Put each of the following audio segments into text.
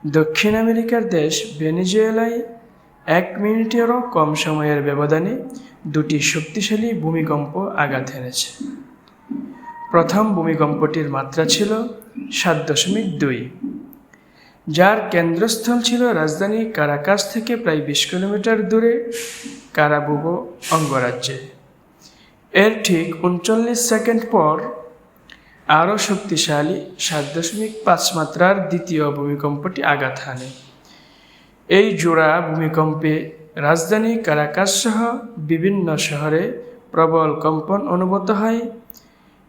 দক্ষিণ আমেরিকার দেশ ভেনেজুয়েলায় 1 মিনিটেরও কম সময়ের ব্যবধানে 2টি শক্তিশালী ভূমিকম্প আঘাত এনেছে। প্রথম ভূমিকম্পটির মাত্রা ছিল 7.2, যার কেন্দ্রস্থল ছিল রাজধানী কারাকাস থেকে প্রায় 20 কিলোমিটার দূরে কারাবুবো অঙ্গরাজ্যে। এর ঠিক 39 সেকেন্ড পর আরও শক্তিশালী 7.5 মাত্রার দ্বিতীয় ভূমিকম্পটি আঘাত হানে। এই জোড়া ভূমিকম্পে রাজধানী কারাকাস সহ বিভিন্ন শহরে প্রবল কম্পন অনুভূত হয়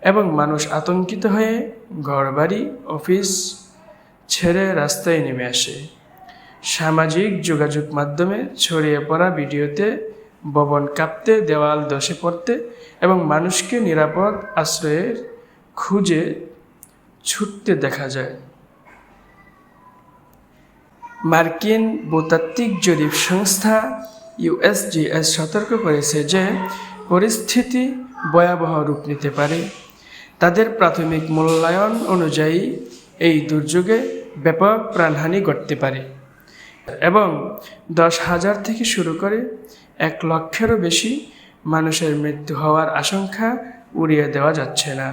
এবং মানুষ আতঙ্কিত হয়ে ঘরবাড়ি, অফিস ছেড়ে রাস্তায় নেমে আসে। সামাজিক যোগাযোগ মাধ্যমে ছড়িয়ে পড়া ভিডিওতে ভবন কাঁপতে, দেওয়াল ধসে পড়তে এবং মানুষকে নিরাপদ আশ্রয়ের খুঁজে ছুটতে দেখা যায়। মার্কিন ভূতাত্ত্বিক জরিপ সংস্থা USGS সতর্ক করেছে যে পরিস্থিতি ভয়াবহ রূপ নিতে পারে। তাদের প্রাথমিক মূল্যায়ন অনুযায়ী এই দুর্যোগে ব্যাপক প্রাণহানি ঘটতে পারে এবং 10,000 থেকে শুরু করে 1 লক্ষেরও বেশি মানুষের মৃত্যু হওয়ার আশঙ্কা উড়িয়ে দেওয়া যাচ্ছে না।